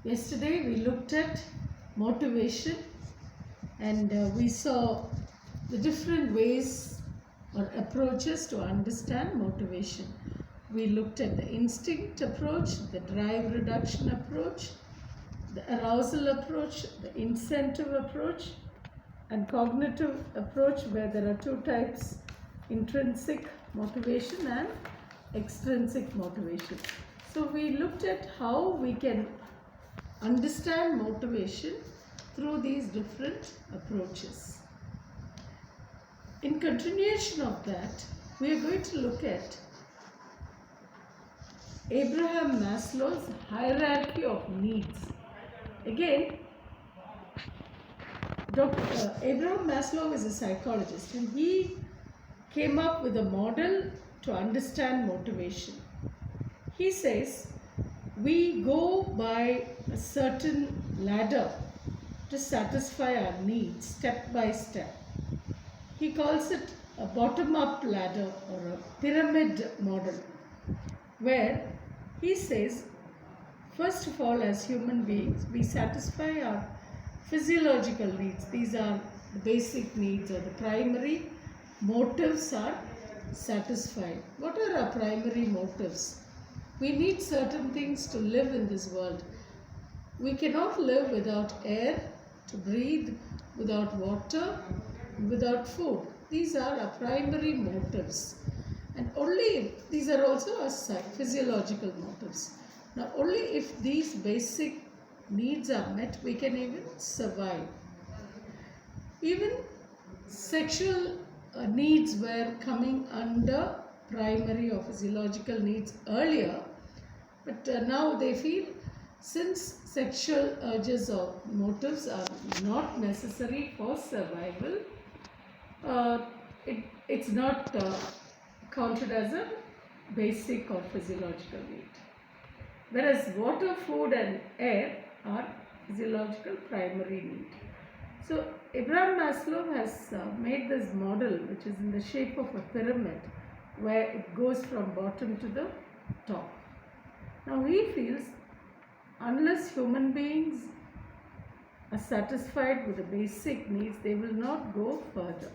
Yesterday we looked at motivation and we saw the different ways or approaches to understand motivation. We looked at the instinct approach, the drive reduction approach, the arousal approach, the incentive approach, and cognitive approach, where there are two types: intrinsic motivation and extrinsic motivation. So we looked at how we can understand motivation through these different approaches. In continuation of that, we are going to look at Abraham Maslow's hierarchy of needs. Again, Abraham Maslow is a psychologist and he came up with a model to understand motivation. He says we go by a certain ladder to satisfy our needs step by step. He calls it a bottom-up ladder or a pyramid model, where he says, first of all, as human beings, we satisfy our physiological needs. These are the basic needs, or the primary motives are satisfied. What are our primary motives? We need certain things to live in this world. We cannot live without air to breathe, without water, without food. These are our primary motives. And only these are also our physiological motives. Now, only if these basic needs are met, we can even survive. Even sexual needs were coming under primary or physiological needs earlier, but now they feel since sexual urges or motives are not necessary for survival, it's not counted as a basic or physiological need. Whereas water, food and air are physiological primary need. So Abraham Maslow has made this model, which is in the shape of a pyramid, where it goes from bottom to the top. Now he feels unless human beings are satisfied with the basic needs, they will not go further.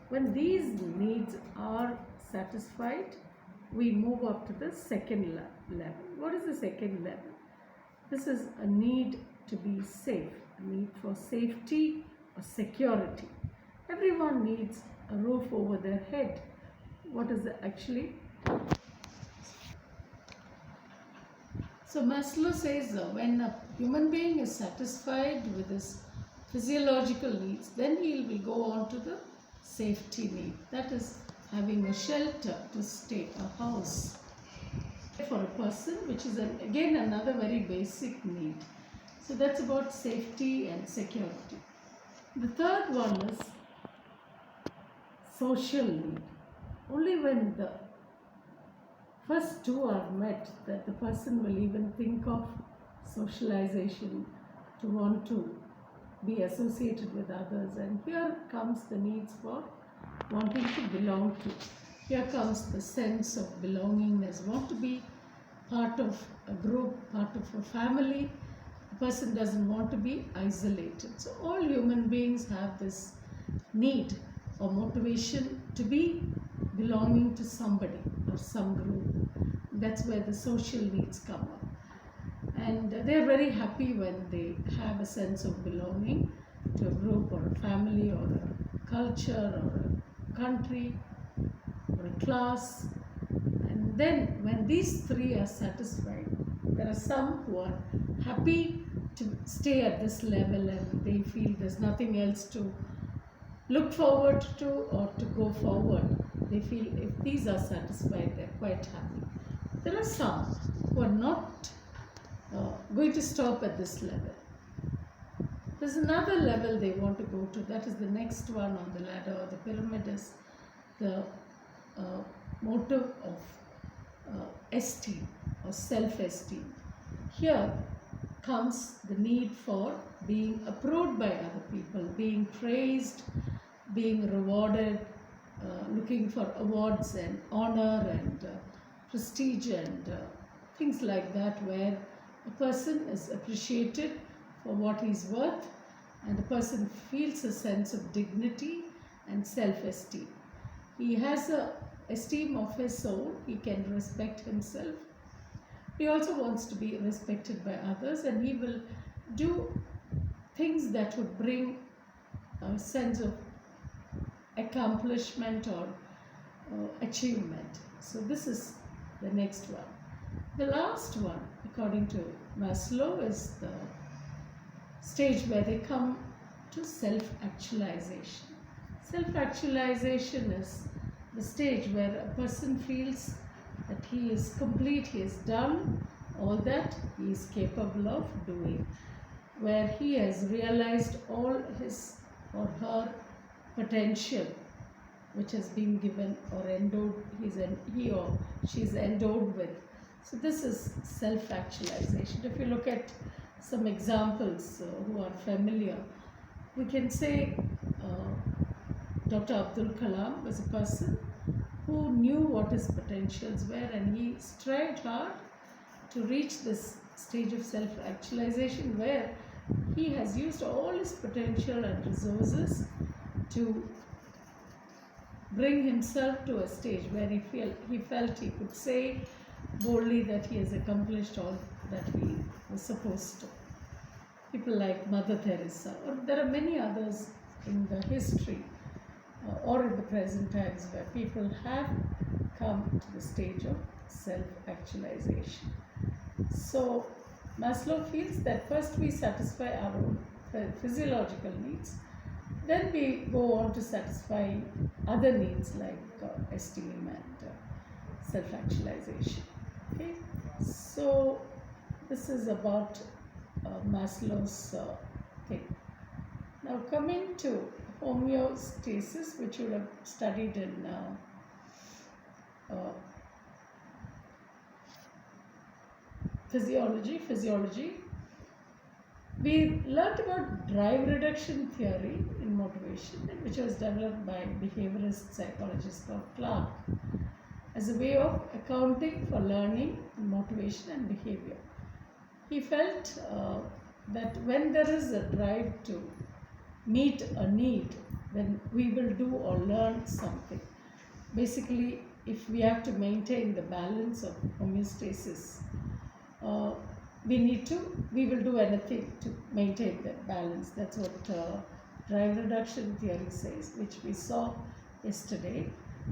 When these needs are satisfied, we move up to the second level. What is the second level? This is a need to be safe, a need for safety or security. Everyone needs a roof over their head. What is it actually? So Maslow says when a human being is satisfied with his physiological needs, then he will go on to the safety need. That is having a shelter to stay, a house for a person, which is again another very basic need. So that's about safety and security. The third one is social need. Only when the first two are met that the person will even think of socialization, to want to be associated with others. And here comes the needs for wanting to belong to. Here comes the sense of belongingness, want to be part of a group, part of a family. The person doesn't want to be isolated. So all human beings have this need or motivation to be belonging to somebody or some group. That's where the social needs come up. And they're very happy when they have a sense of belonging to a group or a family or a culture or a country or a class. And then when these three are satisfied, there are some who are happy to stay at this level and they feel there's nothing else to look forward to or to go forward. They feel if these are satisfied, they're quite happy. There are some who are not going to stop at this level. There's another level they want to go to. That is the next one on the ladder or the pyramid, is the motive of esteem or self-esteem. Here comes the need for being approved by other people, being praised, being rewarded, looking for awards and honor and prestige and things like that, where A person is appreciated for what he is worth, and the person feels a sense of dignity and self-esteem. He has a esteem of his soul. He can respect himself. He also wants to be respected by others, and he will do things that would bring a sense of accomplishment or achievement. So this is the next one. The last one, according to Maslow, is the stage where they come to self-actualization. Self-actualization is the stage where a person feels that he is complete, he has done all that he is capable of doing, where he has realized all his or her potential which has been given or endowed, he or she is endowed with. So this is self-actualization. If you look at some examples who are familiar, we can say Dr. Abdul Kalam was a person who knew what his potentials were, and he strived hard to reach this stage of self-actualization where he has used all his potential and resources to bring himself to a stage where he felt he could say boldly that he has accomplished all that he was supposed to. People like Mother Teresa, or there are many others in the history or in the present times where people have come to the stage of self-actualization. So Maslow feels that first we satisfy our own physiological needs, then we go on to satisfy other needs like esteem and self-actualization. Okay, so this is about Maslow's thing. Now coming to homeostasis, which you would have studied in physiology. We learned about drive reduction theory in motivation, which was developed by behaviorist psychologist Bob Clark as a way of accounting for learning, motivation and behavior. He felt that when there is a drive to meet a need, then we will do or learn something. Basically, if we have to maintain the balance of homeostasis, we will do anything to maintain that balance. That's what drive reduction theory says, which we saw yesterday.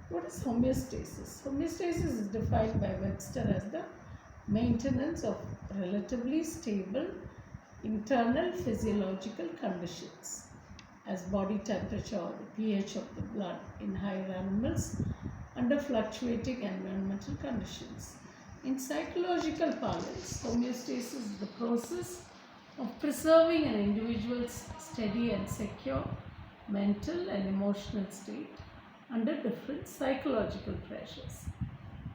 What is homeostasis? Homeostasis is defined by Webster as the maintenance of relatively stable internal physiological conditions as body temperature or the pH of the blood in higher animals under fluctuating environmental conditions. In psychological parlance, homeostasis is the process of preserving an individual's steady and secure mental and emotional state under different psychological pressures.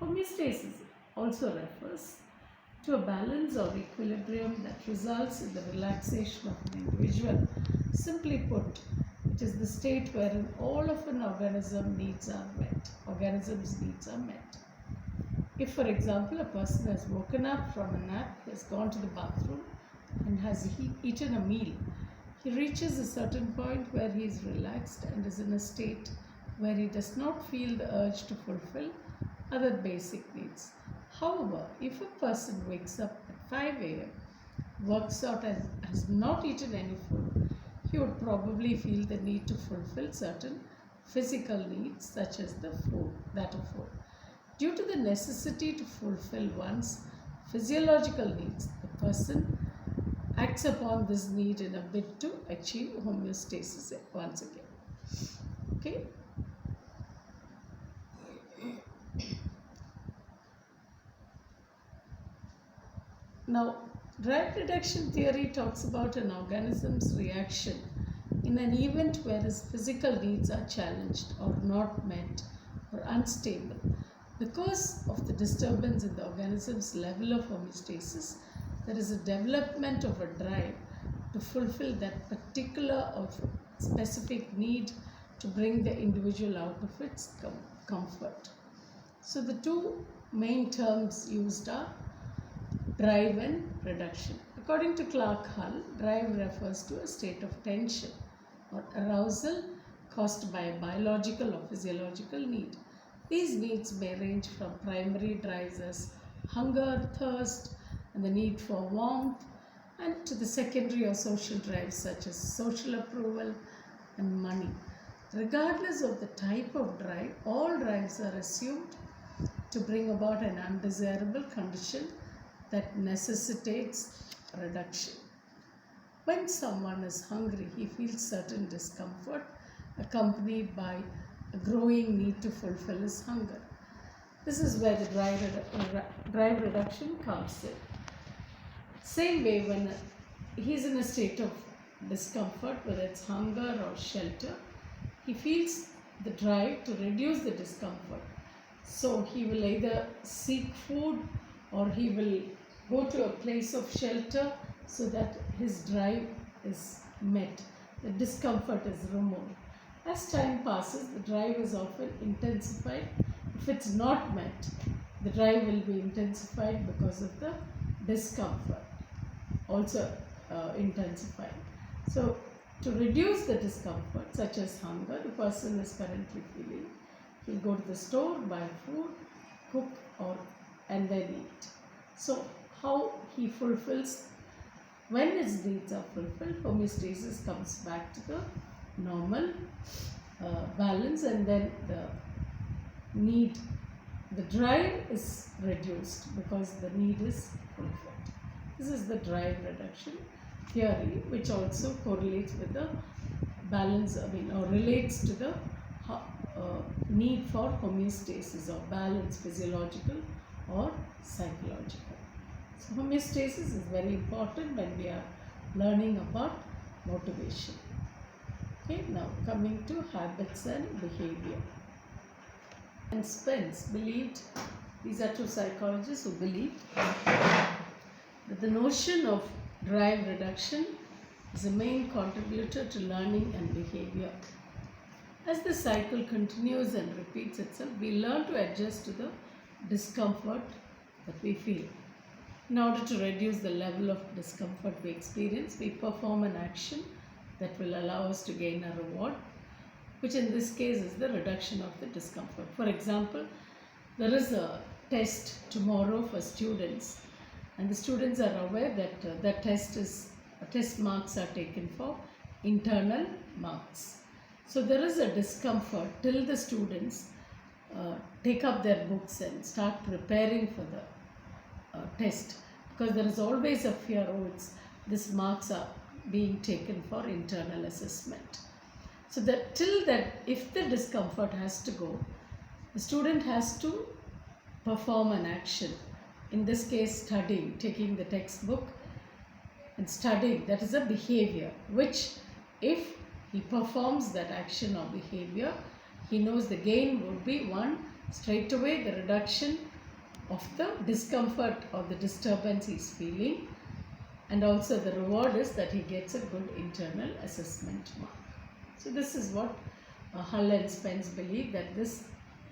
Homeostasis also refers to a balance or equilibrium that results in the relaxation of an individual. Simply put, it is the state wherein all of an organism's needs are met. If, for example, a person has woken up from a nap, has gone to the bathroom and has eaten a meal, he reaches a certain point where he is relaxed and is in a state where he does not feel the urge to fulfill other basic needs. However, if a person wakes up at 5 a.m., works out and has not eaten any food, he would probably feel the need to fulfill certain physical needs such as that of food. Due to the necessity to fulfill one's physiological needs, the person acts upon this need in a bid to achieve homeostasis once again. Okay? Now, drive reduction theory talks about an organism's reaction in an event where his physical needs are challenged or not met or unstable. Because of the disturbance in the organism's level of homeostasis, there is a development of a drive to fulfill that particular or specific need to bring the individual out of its comfort. So the two main terms used are drive and reduction. According to Clark Hull, drive refers to a state of tension or arousal caused by a biological or physiological need. These needs may range from primary drives as hunger, thirst, and the need for warmth, and to the secondary or social drives such as social approval and money. Regardless of the type of drive, all drives are assumed to bring about an undesirable condition that necessitates reduction. When someone is hungry, he feels certain discomfort accompanied by a growing need to fulfill his hunger. This is where the drive reduction comes in. Same way, when he's in a state of discomfort, whether it's hunger or shelter, he feels the drive to reduce the discomfort. So he will either seek food or he will go to a place of shelter so that his drive is met, the discomfort is removed. As time passes, the drive is often intensified. If it's not met, the drive will be intensified because of the discomfort also intensified. So to reduce the discomfort such as hunger the person is currently feeling, he'll go to the store, buy food, cook and then eat. So how he fulfills, when his needs are fulfilled, homeostasis comes back to the normal balance, and then the drive is reduced because the need is fulfilled. This is the drive reduction theory, which also correlates with the balance, or relates to the need for homeostasis or balance, physiological or psychological. So homeostasis is very important when we are learning about motivation. Okay, now coming to habits and behavior. And Spence believed, these are two psychologists who believed that the notion of drive reduction is a main contributor to learning and behavior. As the cycle continues and repeats itself, we learn to adjust to the discomfort that we feel. In order to reduce the level of discomfort we experience, we perform an action that will allow us to gain a reward, which in this case is the reduction of the discomfort. For example, there is a test tomorrow for students, and the students are aware that the test marks are taken for internal marks. So there is a discomfort till the students take up their books and start preparing for the test, because there is always a fear, these marks are being taken for internal assessment. So that till that, if the discomfort has to go, the student has to perform an action. In this case, studying, taking the textbook and studying, that is a behavior, which if he performs that action or behavior, he knows the gain would be one, straight away the reduction of the discomfort or the disturbance he is feeling, and also the reward is that he gets a good internal assessment mark. So this is what Hull and Spence believe, that this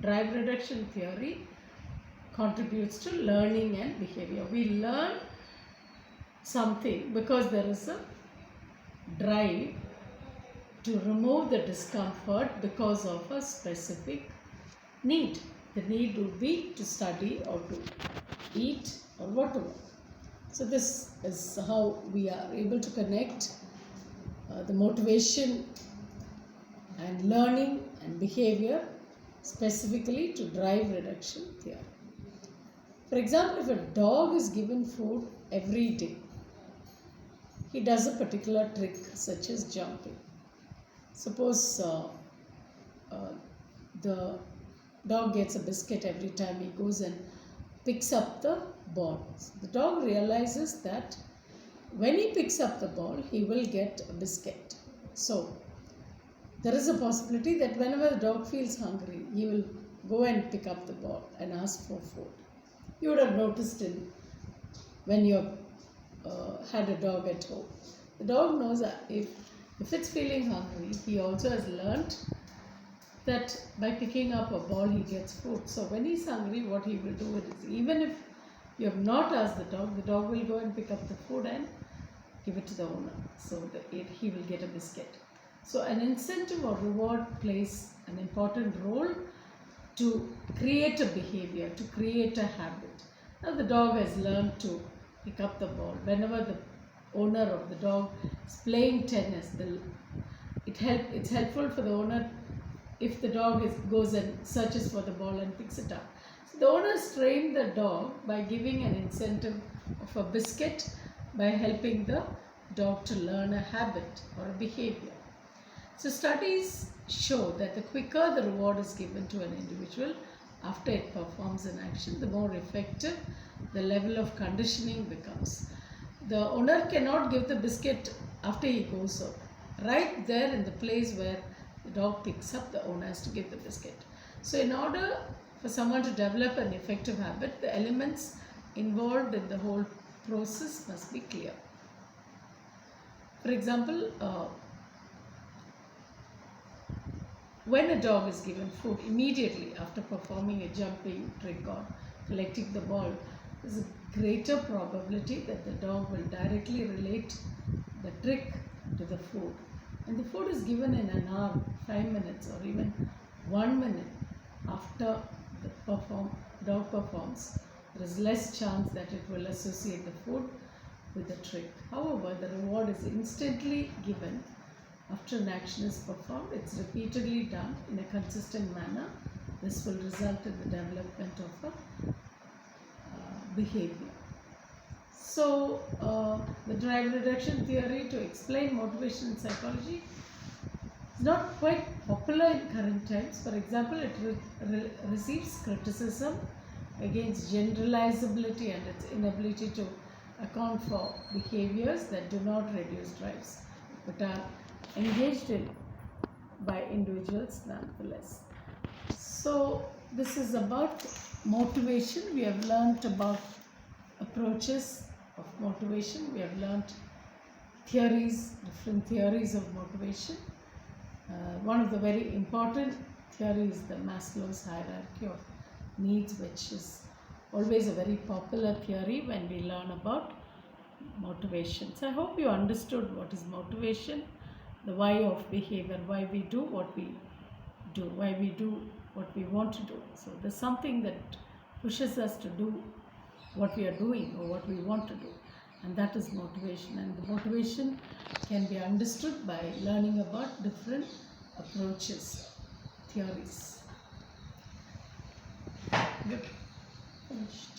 drive reduction theory contributes to learning and behavior. We learn something because there is a drive to remove the discomfort because of a specific need. The need would be to study or to eat or whatever. So this is how we are able to connect the motivation and learning and behavior specifically to drive reduction theory. For example, if a dog is given food every day, he does a particular trick such as jumping. Suppose the dog gets a biscuit every time he goes and picks up the ball. The dog realizes that when he picks up the ball, he will get a biscuit. So there is a possibility that whenever the dog feels hungry, he will go and pick up the ball and ask for food. You would have noticed when you had a dog at home. The dog knows that if it's feeling hungry, he also has learnt that by picking up a ball he gets food. So when he's hungry, what he will do is, even if You have not asked the dog will go and pick up the food and give it to the owner. So he will get a biscuit. So an incentive or reward plays an important role to create a behavior, to create a habit. Now the dog has learned to pick up the ball. Whenever the owner of the dog is playing tennis, it's helpful for the owner if the dog goes and searches for the ball and picks it up. So the owners train the dog by giving an incentive of a biscuit, by helping the dog to learn a habit or a behavior. So studies show that the quicker the reward is given to an individual after it performs an action, the more effective the level of conditioning becomes. The owner cannot give the biscuit after he goes out. Right there in the place where the dog picks up, the owner has to give the biscuit. So in order for someone to develop an effective habit, the elements involved in the whole process must be clear. For example, when a dog is given food immediately after performing a jumping trick or collecting the ball, there is a greater probability that the dog will directly relate the trick to the food. And the food is given in an hour, 5 minutes, or even 1 minute after the dog performs, there is less chance that it will associate the food with the trick. However, the reward is instantly given after an action is performed. It's repeatedly done in a consistent manner. This will result in the development of a behavior. So, the drive reduction theory to explain motivation in psychology is not quite popular in current times. For example, it receives criticism against generalizability and its inability to account for behaviors that do not reduce drives but are engaged in by individuals nonetheless. So this is about motivation. We have learnt about approaches of motivation. We have learnt theories, different theories of motivation. One of the very important theories is the Maslow's hierarchy of needs, which is always a very popular theory when we learn about motivation. So I hope you understood what is motivation, the why of behavior, why we do what we do, why we do what we want to do. So there's something that pushes us to do what we are doing or what we want to do, and that is motivation. And the motivation can be understood by learning about different approaches, theories. Good. Finished.